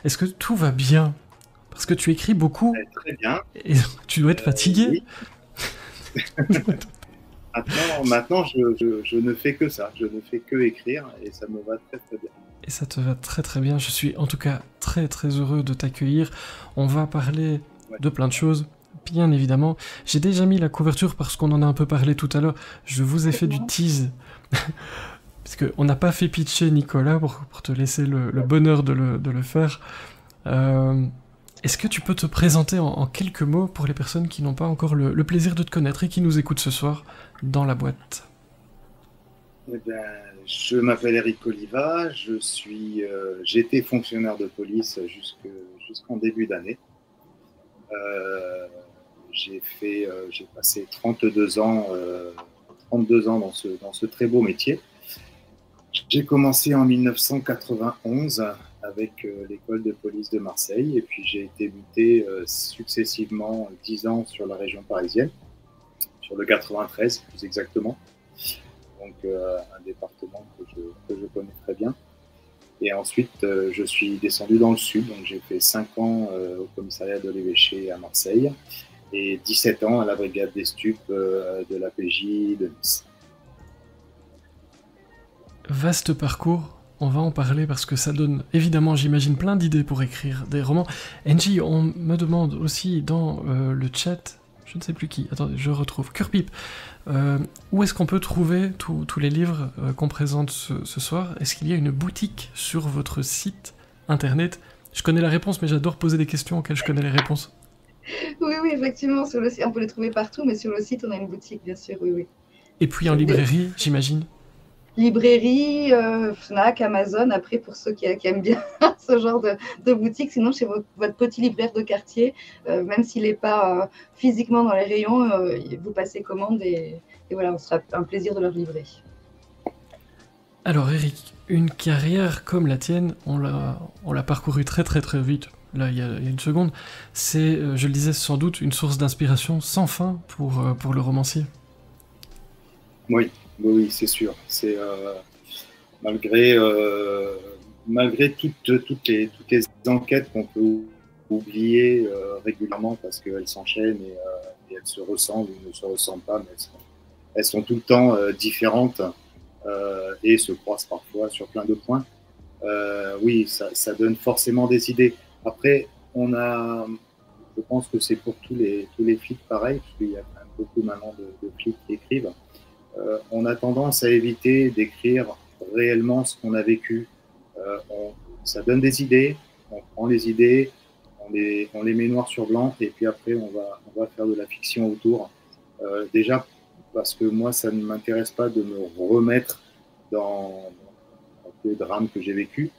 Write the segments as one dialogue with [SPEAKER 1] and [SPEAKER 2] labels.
[SPEAKER 1] Est-ce que tout va bien? Parce que tu écris beaucoup
[SPEAKER 2] Très bien.
[SPEAKER 1] et tu dois être fatigué.
[SPEAKER 2] Oui. Maintenant je ne fais que ça. Je ne fais que écrire et ça me va très très bien.
[SPEAKER 1] Et ça te va très très bien. Je suis en tout cas très très heureux de t'accueillir. On va parler
[SPEAKER 2] Ouais.
[SPEAKER 1] de plein de choses, bien évidemment. J'ai déjà mis la couverture parce qu'on en a un peu parlé tout à l'heure. Je vous ai fait du tease. Parce qu'on n'a pas fait pitcher Nicolas pour te laisser le bonheur de le faire. Est-ce que tu peux te présenter en quelques mots pour les personnes qui n'ont pas encore le plaisir de te connaître et qui nous écoutent ce soir dans la boîte?
[SPEAKER 2] Eh ben, je m'appelle Eric Oliva, j'étais fonctionnaire de police jusqu'en début d'année. J'ai passé 32 ans dans ce très beau métier. J'ai commencé en 1991 avec l'école de police de Marseille et puis j'ai été muté successivement 10 ans sur la région parisienne, sur le 93 plus exactement. Donc un département que je connais très bien. Et ensuite, je suis descendu dans le sud, donc j'ai fait 5 ans au commissariat de l'évêché à Marseille et 17 ans à la brigade des stupes de l'APJ de Nice.
[SPEAKER 1] Vaste parcours, on va en parler parce que ça donne évidemment, j'imagine, plein d'idées pour écrire des romans. Angie, on me demande aussi dans le chat, je ne sais plus qui, attendez, je retrouve, Curpip, où est-ce qu'on peut trouver tous les livres qu'on présente ce soir? Est-ce qu'il y a une boutique sur votre site internet? Je connais la réponse, mais j'adore poser des questions auxquelles je connais les réponses.
[SPEAKER 3] Oui, oui, effectivement, sur le site, on peut les trouver partout, mais sur le site, on a une boutique, bien sûr, oui, oui.
[SPEAKER 1] Et puis en librairie, j'imagine.
[SPEAKER 3] Librairie, Fnac, Amazon, après pour ceux qui aiment bien ce genre de boutique, sinon chez votre petit libraire de quartier, même s'il n'est pas physiquement dans les rayons, vous passez commande et voilà, on sera un plaisir de leur livrer.
[SPEAKER 1] Alors Eric, une carrière comme la tienne, on l'a parcourue très très très vite, là il y a une seconde, c'est, je le disais, sans doute une source d'inspiration sans fin pour le romancier.
[SPEAKER 2] Oui, oui, c'est sûr. C'est malgré malgré toutes les enquêtes qu'on peut oublier régulièrement parce qu'elles s'enchaînent et elles se ressemblent ou ne se ressemblent pas, mais elles sont tout le temps différentes et se croisent parfois sur plein de points. Oui, ça donne forcément des idées. Après, je pense que c'est pour tous les flics pareil, parce qu'il y a quand même beaucoup maintenant de flics qui écrivent. On a tendance à éviter d'écrire réellement ce qu'on a vécu. Ça donne des idées, on prend les idées, on les met noir sur blanc, et puis après on va faire de la fiction autour. Déjà parce que moi, ça ne m'intéresse pas de me remettre dans le drame que j'ai vécu.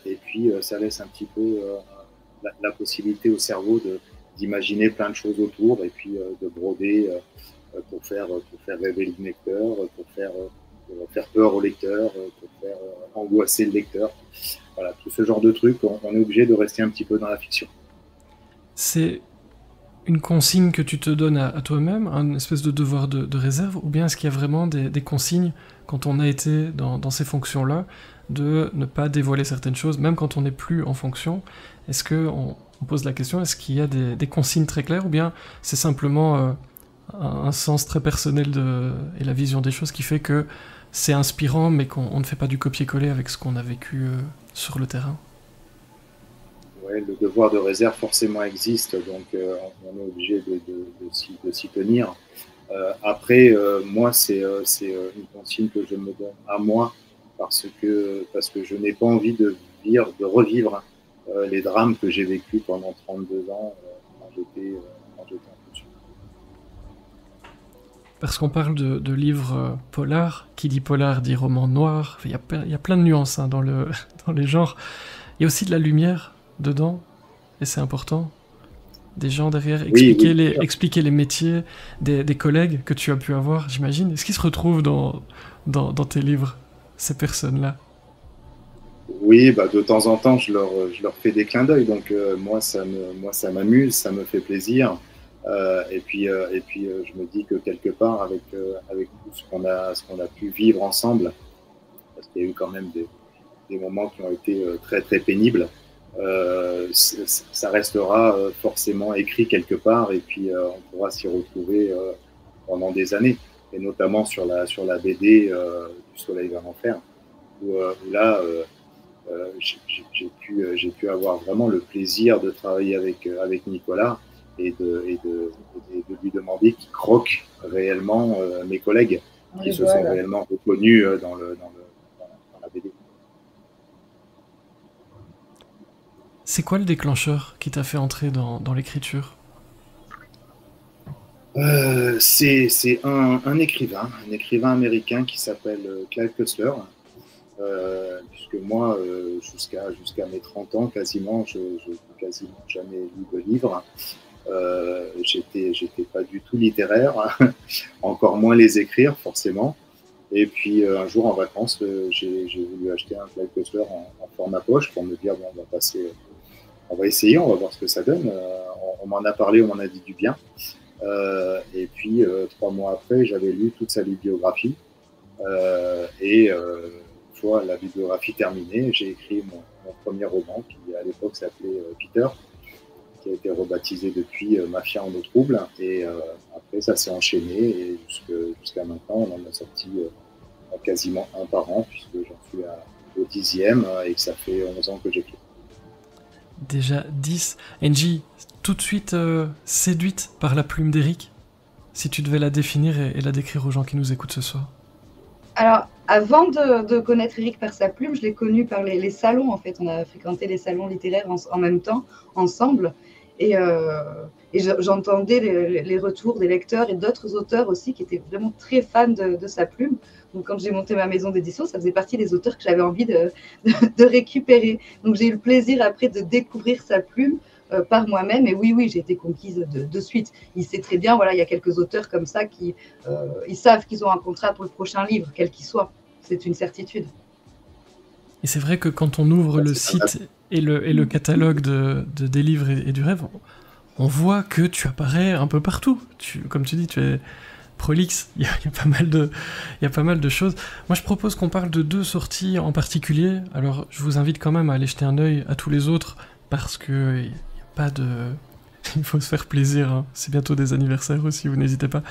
[SPEAKER 2] Et puis ça laisse un petit peu la possibilité au cerveau d'imaginer plein de choses autour et puis de broder pour faire rêver le lecteur, pour faire peur au lecteur, pour faire angoisser le lecteur. Voilà, tout ce genre de trucs, on est obligé de rester un petit peu dans la fiction.
[SPEAKER 1] C'est une consigne que tu te donnes à toi-même, un espèce de devoir de réserve, ou bien est-ce qu'il y a vraiment des consignes quand on a été dans ces fonctions-là, de ne pas dévoiler certaines choses, même quand on n'est plus en fonction? Est-ce qu'on pose la question, est-ce qu'il y a des consignes très claires, ou bien c'est simplement un sens très personnel et la vision des choses qui fait que c'est inspirant, mais qu'on ne fait pas du copier-coller avec ce qu'on a vécu sur le terrain?
[SPEAKER 2] Ouais, le devoir de réserve forcément existe, donc on est obligé de s'y tenir. Après, moi, c'est une consigne que je me donne à moi parce que je n'ai pas envie de revivre les drames que j'ai vécus pendant 32 ans quand j'étais en fonction.
[SPEAKER 1] Parce qu'on parle de livres polars, qui dit polar dit roman noir, il y a plein de nuances hein, dans les genres. Il y a aussi de la lumière dedans, et c'est important. Des gens derrière, expliquer les métiers des collègues que tu as pu avoir, j'imagine. Est-ce qu'ils se retrouvent dans tes livres, ces personnes-là?
[SPEAKER 2] Oui, bah, de temps en temps, je leur fais des clins d'œil. Donc, moi, ça m'amuse, ça me fait plaisir. Et puis, je me dis que quelque part, avec tout ce qu'on a pu vivre ensemble, parce qu'il y a eu quand même des moments qui ont été très, très pénibles, ça restera forcément écrit quelque part et puis on pourra s'y retrouver pendant des années, et notamment sur la BD du Soleil vers l'enfer, où là j'ai pu avoir vraiment le plaisir de travailler avec Nicolas et de lui demander qu'il croque réellement mes collègues qui se sont réellement reconnus dans la BD.
[SPEAKER 1] C'est quoi le déclencheur qui t'a fait entrer dans l'écriture?
[SPEAKER 2] C'est un écrivain américain qui s'appelle Clive Cussler. Puisque moi, jusqu'à mes 30 ans, quasiment, je n'ai quasiment jamais lu de livre. J'étais pas du tout littéraire, encore moins les écrire, forcément. Et puis, un jour, en vacances, j'ai voulu acheter un Clive Cussler en format poche pour me dire, bon, on va essayer, on va voir ce que ça donne. On m'en a parlé, on m'en a dit du bien. Et puis, 3 mois après, j'avais lu toute sa bibliographie. Une fois la bibliographie terminée, j'ai écrit mon premier roman, qui à l'époque s'appelait Peter, qui a été rebaptisé depuis Mafia en eau trouble. Et après, ça s'est enchaîné, et jusqu'à maintenant, on en a sorti quasiment un par an, puisque j'en suis au 10e et que ça fait 11 ans que j'écris.
[SPEAKER 1] Déjà 10. Angie, tout de suite séduite par la plume d'Éric, si tu devais la définir et la décrire aux gens qui nous écoutent ce soir.
[SPEAKER 3] Alors, avant de connaître Éric par sa plume, je l'ai connu par les salons, en fait. On a fréquenté les salons littéraires en même temps, ensemble. Et j'entendais les retours des lecteurs et d'autres auteurs aussi qui étaient vraiment très fans de sa plume. Donc, quand j'ai monté ma maison d'édition, ça faisait partie des auteurs que j'avais envie de récupérer. Donc, j'ai eu le plaisir après de découvrir sa plume par moi-même. Et oui, j'ai été conquise de suite. Il sait très bien, voilà, il y a quelques auteurs comme ça qui ils savent qu'ils ont un contrat pour le prochain livre, quel qu'il soit. C'est une certitude.
[SPEAKER 1] Et c'est vrai que quand on ouvre le site et le catalogue des livres et du rêve, on voit que tu apparais un peu partout. Comme tu dis, tu es prolixe, il y a pas mal de choses. Moi, je propose qu'on parle de 2 sorties en particulier. Alors, je vous invite quand même à aller jeter un œil à tous les autres, parce que il faut se faire plaisir, hein. C'est bientôt des anniversaires aussi, vous n'hésitez pas.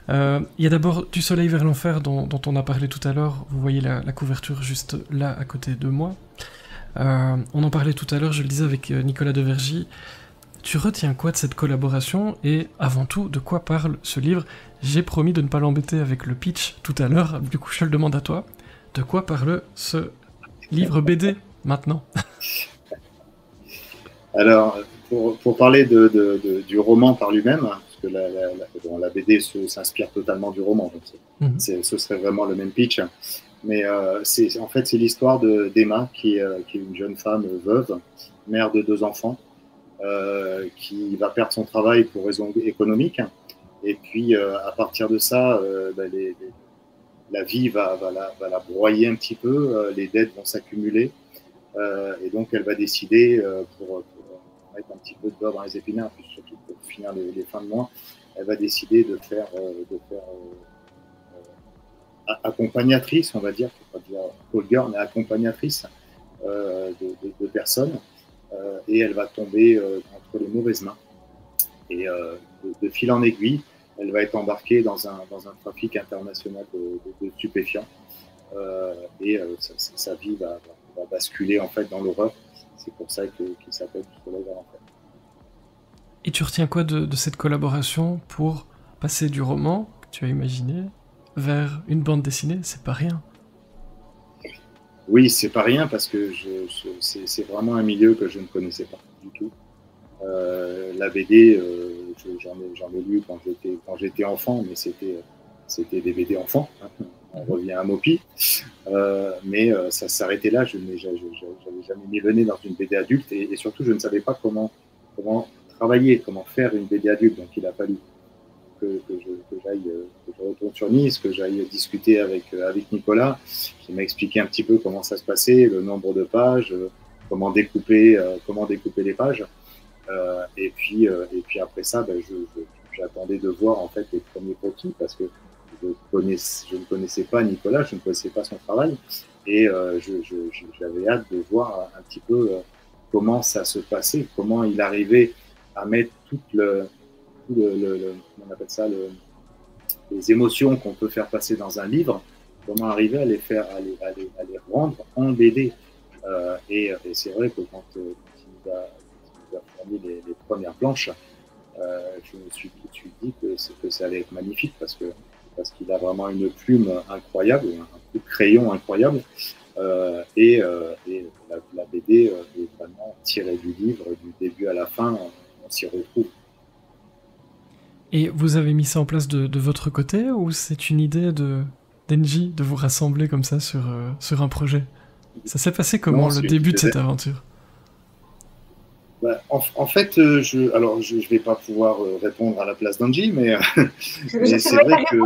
[SPEAKER 1] Il y a d'abord Du Soleil vers l'enfer, dont on a parlé tout à l'heure. Vous voyez la couverture juste là, à côté de moi. On en parlait tout à l'heure, je le disais, avec Nicolas Devergy. Tu retiens quoi de cette collaboration, et avant tout, de quoi parle ce livre? J'ai promis de ne pas l'embêter avec le pitch tout à l'heure, du coup je le demande à toi. De quoi parle ce livre BD maintenant? Alors,
[SPEAKER 2] pour parler du roman par lui-même, parce que la BD s'inspire totalement du roman, donc ce serait vraiment le même pitch. Mais en fait, c'est l'histoire d'Emma, qui est une jeune femme veuve, mère de 2 enfants, qui va perdre son travail pour raisons économiques. Et puis, à partir de ça, la vie va la broyer un petit peu, les dettes vont s'accumuler. Et donc, elle va décider, pour mettre un petit peu de beurre dans les épinards, puis surtout pour finir les fins de mois, elle va décider de faire accompagnatrice, on va dire, je ne vais pas dire call girl, mais accompagnatrice de personnes. Et elle va tomber entre les mauvaises mains. Et de fil en aiguille, elle va être embarquée dans un trafic international de stupéfiants. Et sa vie va basculer en fait dans l'horreur. C'est pour ça qu'il s'appelle Du Soleil vers l'enfer.
[SPEAKER 1] Et tu retiens quoi de cette collaboration pour passer du roman que tu as imaginé vers une bande dessinée? C'est pas rien.
[SPEAKER 2] Oui, c'est pas rien, parce que c'est vraiment un milieu que je ne connaissais pas du tout. La BD, j'en ai lu quand j'étais enfant, mais c'était des BD enfants. Hein. On revient à Mopi. Mais ça s'arrêtait là. Je n'avais jamais mis le nez dans une BD adulte, et surtout, je ne savais pas comment travailler, comment faire une BD adulte. Donc, il a fallu que je retourne sur Nice, que j'aille discuter avec Nicolas, qui m'a expliqué un petit peu comment ça se passait, le nombre de pages, comment découper les pages. Et puis après ça, j'attendais de voir en fait les premiers croquis, parce que je ne connaissais pas Nicolas, je ne connaissais pas son travail, et j'avais hâte de voir un petit peu comment ça se passait, comment il arrivait à mettre on appelle ça, les émotions qu'on peut faire passer dans un livre, comment arriver à les faire, à les rendre en BD. Et c'est vrai que quand il nous a fourni les premières planches, je me suis tout de suite dit que ça allait être magnifique parce qu'il a vraiment une plume incroyable, un coup de crayon incroyable, et la BD est vraiment tirée du livre, du début à la fin, on s'y retrouve.
[SPEAKER 1] Et vous avez mis ça en place de votre côté, ou c'est une idée d'Engie de vous rassembler comme ça sur un projet? Ça s'est passé comment, le début de cette aventure?
[SPEAKER 2] Bah, en fait, je vais pas pouvoir répondre à la place d'Engie, mais c'est vrai que...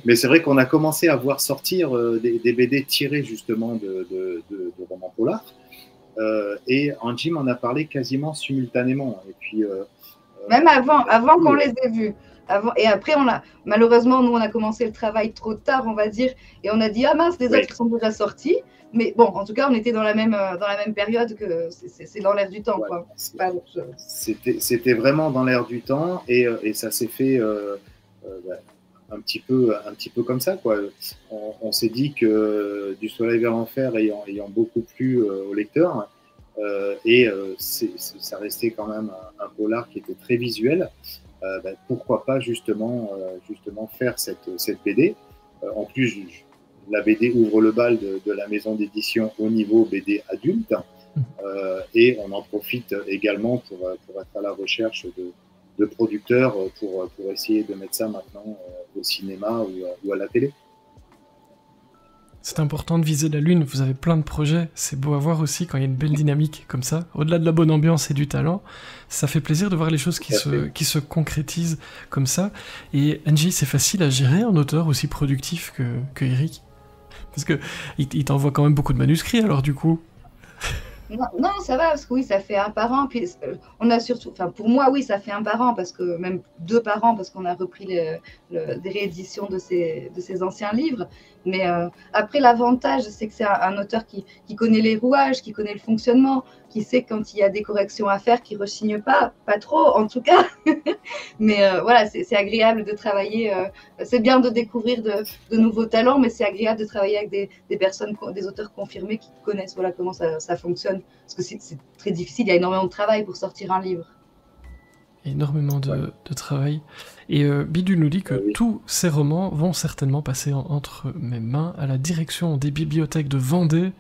[SPEAKER 2] mais c'est vrai qu'on a commencé à voir sortir des BD tirés justement de romans polars. Et Angie m'en a parlé quasiment simultanément. Et puis,
[SPEAKER 3] même avant qu'on les ait vus. Et après, malheureusement, nous, on a commencé le travail trop tard, on va dire, et on a dit, ah mince, les autres qui sont déjà sortis. Mais bon, en tout cas, on était dans la même période, que c'est dans l'air du temps.
[SPEAKER 2] Ouais, c'était vraiment dans l'air du temps, et ça s'est fait un petit peu comme ça, quoi. On s'est dit que Du Soleil vers l'Enfer ayant beaucoup plu aux lecteurs, ça restait quand même un polar qui était très visuel. Pourquoi pas justement faire cette BD. En plus, la BD ouvre le bal de la maison d'édition au niveau BD adulte, et on en profite également pour être à la recherche de producteurs pour essayer de mettre ça maintenant au cinéma ou à la télé.
[SPEAKER 1] C'est important de viser la lune, vous avez plein de projets, c'est beau à voir aussi quand il y a une belle dynamique comme ça. Au-delà de la bonne ambiance et du talent, ça fait plaisir de voir les choses qui se concrétisent comme ça. Et Angie, c'est facile à gérer un auteur aussi productif que Eric? Parce qu'il t'envoie quand même beaucoup de manuscrits alors du coup.
[SPEAKER 3] Non, ça va, parce que oui, ça fait un par an. Puis on a surtout, enfin pour moi, oui, ça fait un par an, parce que même 2 par an, parce qu'on a repris des rééditions de ces anciens livres. Mais après, l'avantage, c'est que c'est un auteur qui connaît les rouages, qui connaît le fonctionnement, qui sait quand il y a des corrections à faire, qui ne rechigne pas trop en tout cas. Mais voilà, c'est agréable de travailler. C'est bien de découvrir de nouveaux talents, mais c'est agréable de travailler avec des personnes, des auteurs confirmés qui connaissent comment ça fonctionne. Parce que c'est très difficile, il y a énormément de travail pour sortir un livre.
[SPEAKER 1] Énormément de travail. Et Bidule nous dit que tous ces romans vont certainement passer entre mes mains à la direction des bibliothèques de Vendée.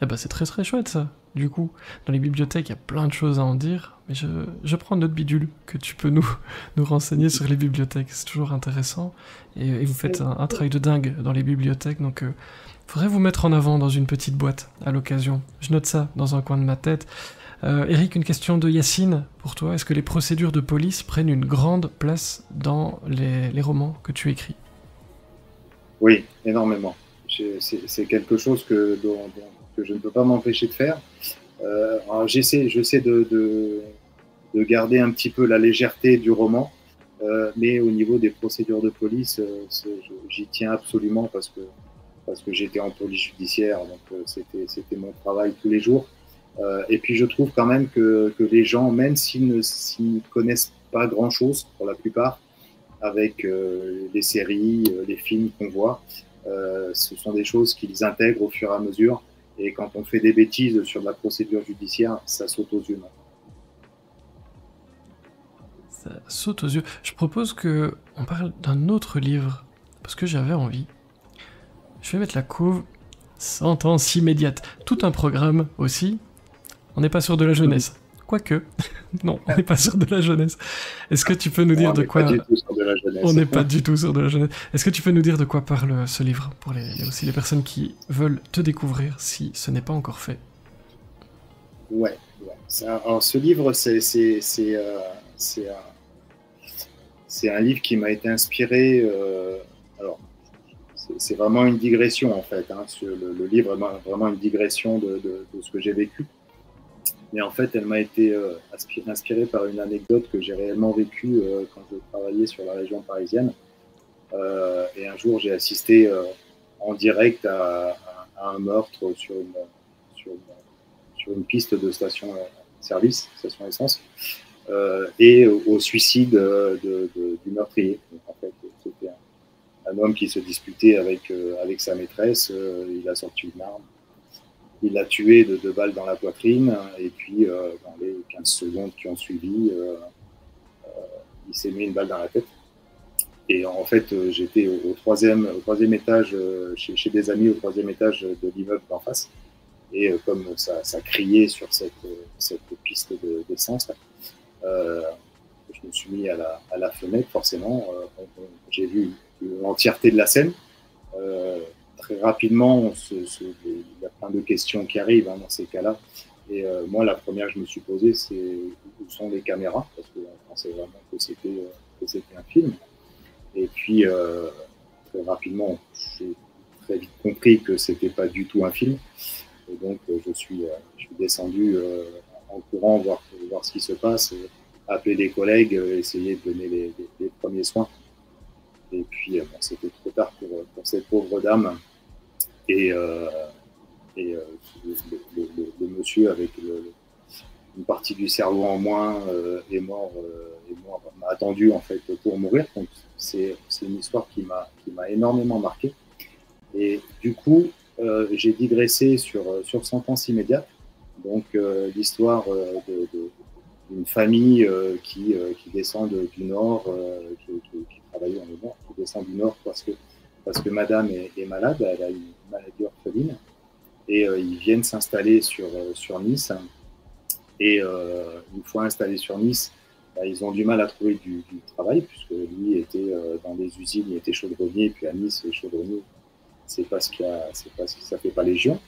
[SPEAKER 1] Eh ben c'est très très chouette ça. Du coup, dans les bibliothèques, il y a plein de choses à en dire, mais je prends note, Bidule, que tu peux nous renseigner sur les bibliothèques, c'est toujours intéressant, et vous faites un travail de dingue dans les bibliothèques, donc faudrait vous mettre en avant dans une petite boîte, à l'occasion. Je note ça dans un coin de ma tête. Eric, une question de Yacine pour toi. Est-ce que les procédures de police prennent une grande place dans les romans que tu écris?
[SPEAKER 2] Oui, énormément. C'est quelque chose que je ne peux pas m'empêcher de faire. J'essaie de garder un petit peu la légèreté du roman, mais au niveau des procédures de police, j'y tiens absolument parce que j'étais en police judiciaire, donc c'était mon travail tous les jours. Et puis je trouve quand même que les gens, même s'ils ne connaissent pas grand-chose pour la plupart, avec les séries, les films qu'on voit, ce sont des choses qu'ils intègrent au fur et à mesure. Et quand on fait des bêtises sur la procédure judiciaire, ça saute aux yeux.
[SPEAKER 1] Ça saute aux yeux. Je propose qu'on parle d'un autre livre, parce que j'avais envie. Je vais mettre la couve. Sentence immédiate. Tout un programme aussi. On n'est pas sûr de la jeunesse. Quoique. Non, on n'est pas sûr de la jeunesse. Est-ce que tu peux nous dire de quoi... On n'est pas du tout sûr de la jeunesse. Est-ce que tu peux nous dire de quoi parle ce livre, pour aussi les personnes qui veulent te découvrir, si ce n'est pas encore fait?
[SPEAKER 2] Ouais. Alors ce livre, c'est un livre qui m'a été inspiré... alors, c'est vraiment une digression, en fait. Le livre est vraiment une digression de ce que j'ai vécu. Mais en fait, elle m'a été inspirée par une anecdote que j'ai réellement vécue quand je travaillais sur la région parisienne. Et un jour, j'ai assisté en direct à un meurtre sur une une piste de station-service, station essence, et au suicide du meurtrier. Donc, en fait, c'était un homme qui se disputait avec sa maîtresse, il a sorti une arme, il l'a tué de 2 balles dans la poitrine, et puis dans les 15 secondes qui ont suivi, il s'est mis une balle dans la tête. Et en fait, j'étais au troisième étage, chez des amis, au 3e étage de l'immeuble d'en face. Et comme ça criait sur cette piste d'essence, je me suis mis à la fenêtre, forcément. J'ai vu l'entièreté de la scène. Très rapidement, il y a plein de questions qui arrivent dans ces cas-là. Et moi, la première que je me suis posée, c'est où sont les caméras, parce qu'on pensait vraiment que c'était un film. Et puis, très rapidement, j'ai très vite compris que c'était pas du tout un film. Et donc, je suis descendu en courant, voir ce qui se passe, appeler des collègues, essayer de donner les premiers soins. Et puis, bon, c'était trop tard pour cette pauvre dame. Et le monsieur avec une partie du cerveau en moins est mort, m'a attendu en fait pour mourir. Donc, c'est une histoire qui m'a énormément marqué. Et du coup, j'ai digressé sur Sentence immédiate, donc l'histoire d'une famille qui descend du Nord, qui travaille dans le Nord, qui descend du Nord parce que madame est malade, elle a une maladie orpheline, et ils viennent s'installer sur Nice. Et une fois installés sur Nice, ils ont du mal à trouver du travail, puisque lui était dans des usines, il était chaudronnier, et puis à Nice, les chaudronniers, c'est parce que ça fait pas légion.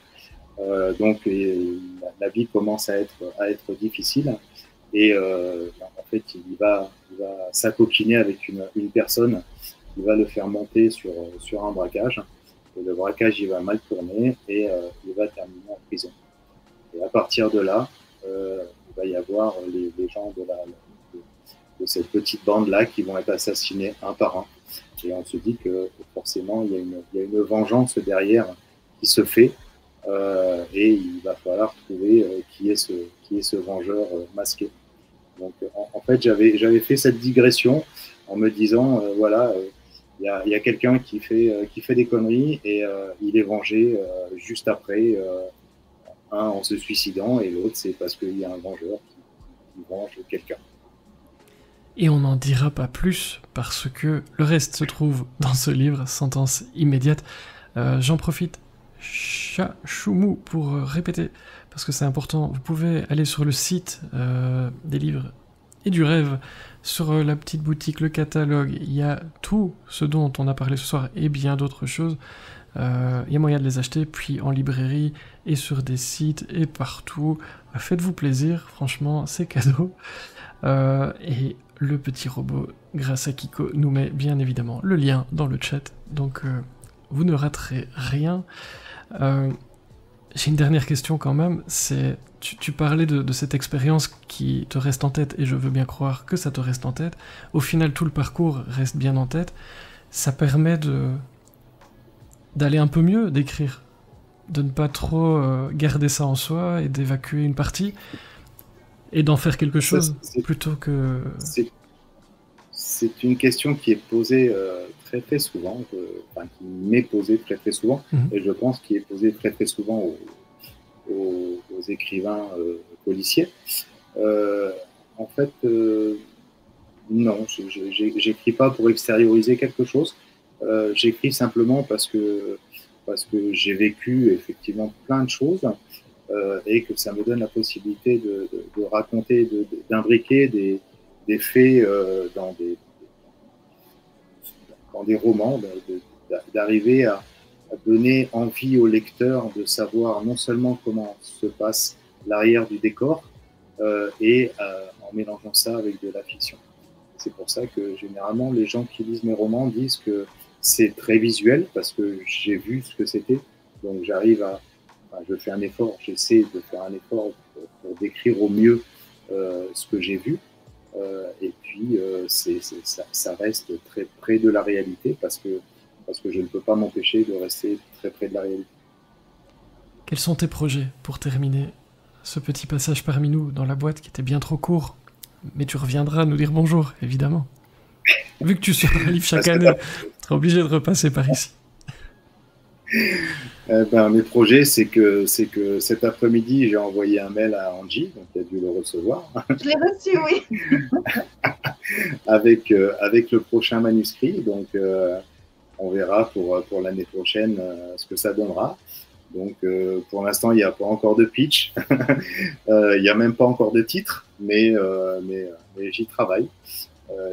[SPEAKER 2] Donc la vie commence à être difficile, et en fait il va s'acoquiner avec une personne qui va le faire monter sur un braquage. Et le braquage il va mal tourner, et il va terminer en prison. Et à partir de là, il va y avoir les gens de cette petite bande-là qui vont être assassinés un par un. Et on se dit que forcément, il y a une vengeance derrière qui se fait, et il va falloir trouver qui est ce vengeur masqué. Donc, en fait, j'avais fait cette digression en me disant, voilà, il y a quelqu'un qui fait des conneries, et il est vengé juste après, un en se suicidant, et l'autre, c'est parce qu'il y a un vengeur qui venge quelqu'un.
[SPEAKER 1] Et on n'en dira pas plus, parce que le reste se trouve dans ce livre, Sentence immédiate. J'en profite, Chachoumou, pour répéter, parce que c'est important, vous pouvez aller sur le site des livres et du rêve, sur la petite boutique, le catalogue, il y a tout ce dont on a parlé ce soir, et bien d'autres choses. Il y a moyen de les acheter, puis en librairie, et sur des sites, et partout. Faites-vous plaisir, franchement, c'est cadeau. Et le petit robot, grâce à Kiko, nous met bien évidemment le lien dans le chat, donc vous ne raterez rien. J'ai une dernière question quand même, c'est tu parlais de cette expérience qui te reste en tête, et je veux bien croire que ça te reste en tête. Au final, tout le parcours reste bien en tête. Ça permet d'aller un peu mieux, d'écrire, de ne pas trop garder ça en soi et d'évacuer une partie et d'en faire quelque chose plutôt que...
[SPEAKER 2] C'est une question qui est posée très très souvent, qui m'est posée très très souvent, et je pense qu'il est posée très très souvent aux écrivains policiers. En fait, non, j'écris pas pour extérioriser quelque chose. J'écris simplement parce que j'ai vécu effectivement plein de choses, et que ça me donne la possibilité de raconter, d'imbriquer des faits dans des romans, d'arriver à donner envie au lecteur de savoir non seulement comment se passe l'arrière du décor, et en mélangeant ça avec de la fiction. C'est pour ça que généralement les gens qui lisent mes romans disent que c'est très visuel, parce que j'ai vu ce que c'était, donc je fais un effort, j'essaie de faire un effort pour décrire au mieux ce que j'ai vu, et puis ça reste très près de la réalité, parce que je ne peux pas m'empêcher de rester très près de la réalité.
[SPEAKER 1] Quels sont tes projets pour terminer ce petit passage parmi nous dans la boîte qui était bien trop court. Mais tu reviendras nous dire bonjour, évidemment. Vu que tu sors un livre chaque année, tu seras obligé de repasser par ici.
[SPEAKER 2] Mes projets, c'est que cet après-midi, j'ai envoyé un mail à Angie, donc tu as dû le recevoir.
[SPEAKER 3] Je l'ai reçu, oui.
[SPEAKER 2] avec le prochain manuscrit. Donc, on verra pour l'année prochaine ce que ça donnera. Donc, pour l'instant, il n'y a pas encore de pitch. Il n'y a même pas encore de titre, mais j'y travaille.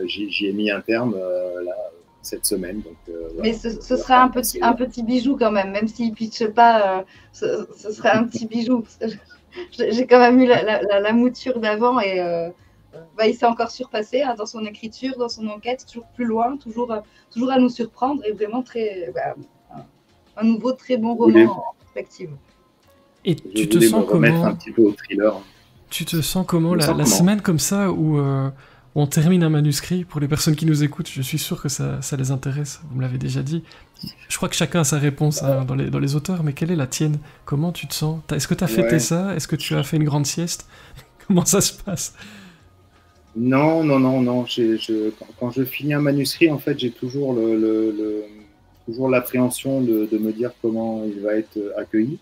[SPEAKER 2] J'y ai mis un terme là, cette semaine. Donc,
[SPEAKER 3] mais ce sera un petit bijou quand même s'il ne pitche pas, ce sera un petit bijou. J'ai quand même eu la mouture d'avant et il s'est encore surpassé hein, dans son écriture, dans son enquête, toujours plus loin, toujours à nous surprendre et vraiment un nouveau très bon roman en perspective.
[SPEAKER 1] Et tu te sens comment
[SPEAKER 2] un petit peu au thriller.
[SPEAKER 1] Tu te sens comment la semaine comme ça où on termine un manuscrit? Pour les personnes qui nous écoutent, je suis sûr que ça les intéresse, vous me l'avez déjà dit. Je crois que chacun a sa réponse hein, dans les auteurs, mais quelle est la tienne? Comment tu te sens? Est-ce que tu as fêté ça? Est-ce que tu as fait une grande sieste? Comment ça se passe?
[SPEAKER 2] Non. Quand je finis un manuscrit, en fait, j'ai toujours toujours l'appréhension de me dire comment il va être accueilli.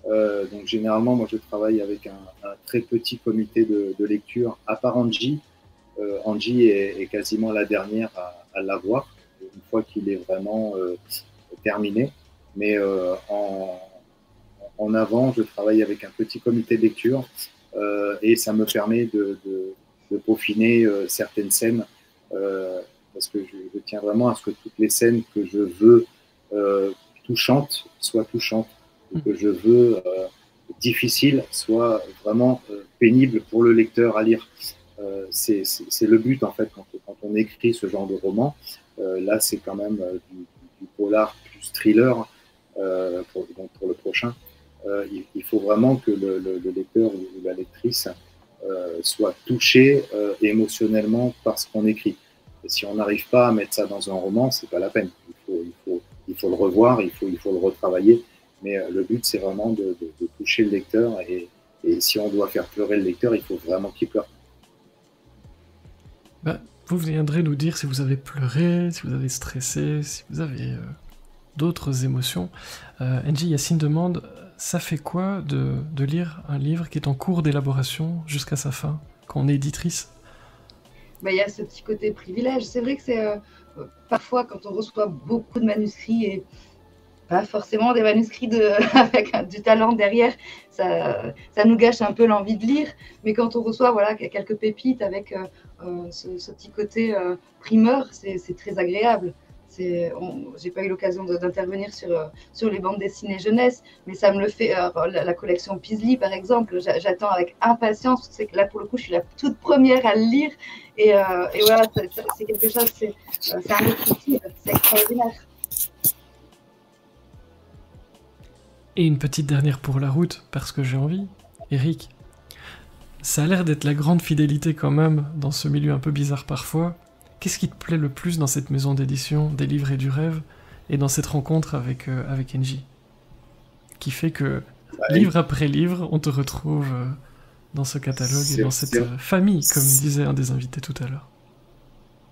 [SPEAKER 2] Donc généralement, moi, je travaille avec un très petit comité de lecture, à part Angie. Angie est quasiment la dernière à l'avoir, une fois qu'il est vraiment terminé. Mais en avant, je travaille avec un petit comité de lecture et ça me permet de peaufiner certaines scènes parce que je tiens vraiment à ce que toutes les scènes que je veux touchantes soient touchantes, et que je veux difficiles soient vraiment pénibles pour le lecteur à lire. C'est le but en fait quand on écrit ce genre de roman. Là, c'est quand même du polar plus thriller pour le prochain. Il faut vraiment que le lecteur ou la lectrice soit touché émotionnellement par ce qu'on écrit. Et si on n'arrive pas à mettre ça dans un roman, c'est pas la peine. Il faut le revoir, il faut le retravailler. Mais le but, c'est vraiment de toucher le lecteur. Et si on doit faire pleurer le lecteur, il faut vraiment qu'il pleure.
[SPEAKER 1] Vous viendrez nous dire si vous avez pleuré, si vous avez stressé, si vous avez d'autres émotions. Angie Yacine demande, ça fait quoi de lire un livre qui est en cours d'élaboration jusqu'à sa fin, quand on est éditrice?
[SPEAKER 3] Il y a ce petit côté privilège. C'est vrai que c'est parfois quand on reçoit beaucoup de manuscrits et pas forcément des manuscrits avec du talent derrière, ça nous gâche un peu l'envie de lire. Mais quand on reçoit quelques pépites avec ce petit côté primeur, c'est très agréable. J'ai pas eu l'occasion d'intervenir sur les bandes dessinées jeunesse, mais ça me le fait. La collection Peasley, par exemple, j'attends avec impatience, parce que là, pour le coup, je suis la toute première à le lire. Et voilà, c'est quelque chose, c'est indescriptible, c'est extraordinaire.
[SPEAKER 1] Et une petite dernière pour la route, parce que j'ai envie. Eric, ça a l'air d'être la grande fidélité quand même, dans ce milieu un peu bizarre parfois. Qu'est-ce qui te plaît le plus dans cette maison d'édition des livres et du rêve, et dans cette rencontre avec Angie, qui fait que, livre après livre, on te retrouve dans ce catalogue et dans cette famille, comme disait un des invités tout à l'heure.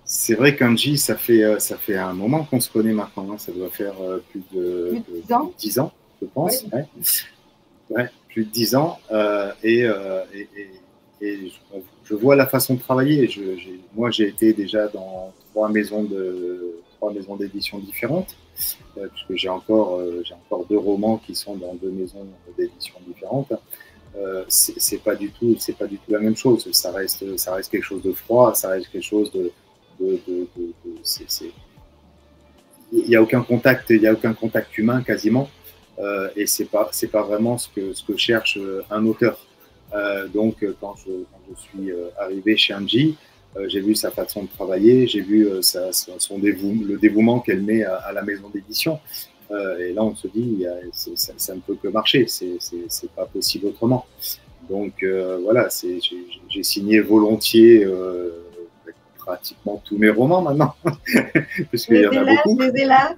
[SPEAKER 2] C'est vrai qu'Angie, ça fait un moment qu'on se connaît maintenant, hein. Ça doit faire plus de 10 ans, je pense. Oui. Ouais, plus de 10 ans. Et je vois la façon de travailler. Moi, j'ai été déjà dans trois maisons d'édition différentes, puisque j'ai encore 2 romans qui sont dans 2 maisons d'édition différentes. C'est pas du tout la même chose. Ça reste quelque chose de froid, ça reste quelque chose il n'y a aucun contact humain quasiment, et c'est pas vraiment ce que cherche un auteur. Donc quand je suis arrivé chez Angie, j'ai vu sa façon de travailler, j'ai vu le dévouement qu'elle met à la maison d'édition, et là on se dit ça ne peut que marcher, c'est pas possible autrement. Donc voilà, j'ai signé volontiers pratiquement tous mes romans maintenant, puisqu'il y en a beaucoup.
[SPEAKER 3] Je les ai là.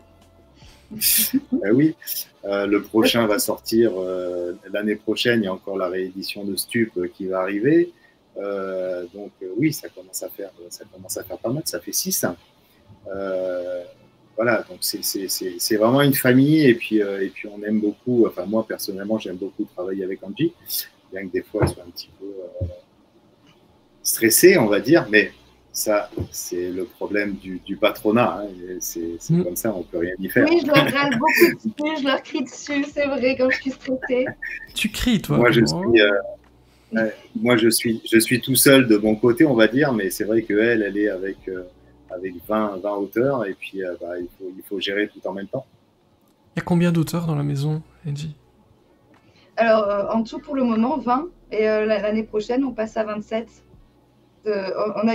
[SPEAKER 2] Oui, le prochain va sortir l'année prochaine. Il y a encore la réédition de Stup qui va arriver. Donc oui, ça commence à faire pas mal. Ça fait 6. Voilà, donc c'est vraiment une famille et puis on aime beaucoup. Enfin moi personnellement, j'aime beaucoup travailler avec Angie, bien que des fois elle soit un petit peu stressée, on va dire, mais ça, c'est le problème du patronat. Hein. C'est comme ça, on peut rien y faire.
[SPEAKER 3] Oui, je leur râle beaucoup dessus, je leur crie dessus, c'est vrai, quand je suis stressée.
[SPEAKER 1] Tu cries, toi?
[SPEAKER 2] Moi, je suis tout seul de mon côté, on va dire, mais c'est vrai qu'elle, elle est avec 20 auteurs, et puis il faut gérer tout en même temps.
[SPEAKER 1] Il y a combien d'auteurs dans la maison, Angie?
[SPEAKER 3] Alors, en tout, pour le moment, 20, et l'année prochaine, on passe à 27. On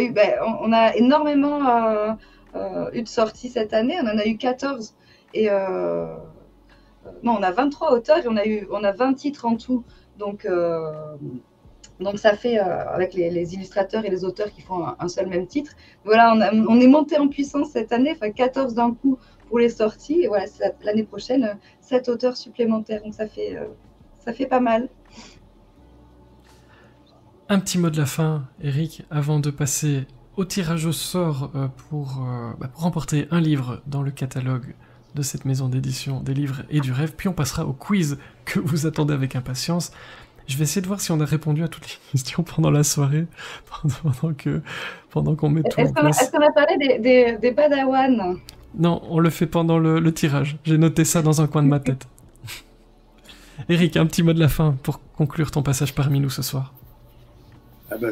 [SPEAKER 3] a énormément eu de sorties cette année, on en a eu 14. Et non, on a 23 auteurs et on a 20 titres en tout. Donc ça fait, avec les illustrateurs et les auteurs qui font un seul même titre, voilà, on est monté en puissance cette année, enfin 14 d'un coup pour les sorties. Et voilà, l'année prochaine, 7 auteurs supplémentaires. Donc ça fait pas mal.
[SPEAKER 1] Un petit mot de la fin, Eric, avant de passer au tirage au sort pour remporter un livre dans le catalogue de cette maison d'édition des livres et du rêve, puis on passera au quiz que vous attendez avec impatience. Je vais essayer de voir si on a répondu à toutes les questions pendant la soirée, pendant qu'on met tout en place.
[SPEAKER 3] Est-ce qu'on a parlé des Padawan?
[SPEAKER 1] Non, on le fait pendant le tirage. J'ai noté ça dans un coin de ma tête. Eric, un petit mot de la fin pour conclure ton passage parmi nous ce soir.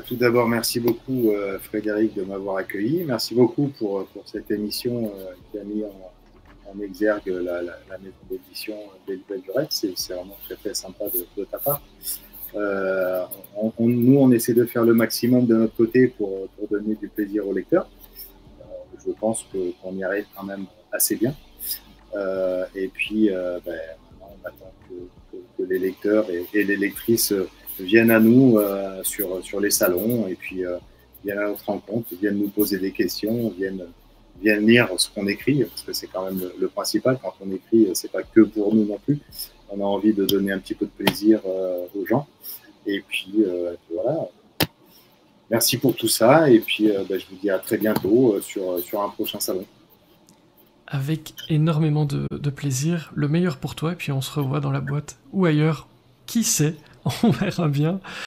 [SPEAKER 2] Tout d'abord, merci beaucoup Frédéric de m'avoir accueilli. Merci beaucoup pour cette émission qui a mis en exergue la maison d'édition des livres du rêve. C'est vraiment très très sympa de ta part. Nous, on essaie de faire le maximum de notre côté pour donner du plaisir aux lecteurs. Je pense qu'on y arrive quand même assez bien. Et puis, on attend que les lecteurs et les lectrices viennent à nous sur les salons et puis viennent à notre rencontre, viennent nous poser des questions, viennent lire ce qu'on écrit, parce que c'est quand même le principal. Quand on écrit, c'est pas que pour nous non plus. On a envie de donner un petit peu de plaisir aux gens. Et puis voilà. Merci pour tout ça. Et puis je vous dis à très bientôt sur un prochain salon.
[SPEAKER 1] Avec énormément de plaisir. Le meilleur pour toi. Et puis on se revoit dans la boîte ou ailleurs. Qui sait? On verra bien.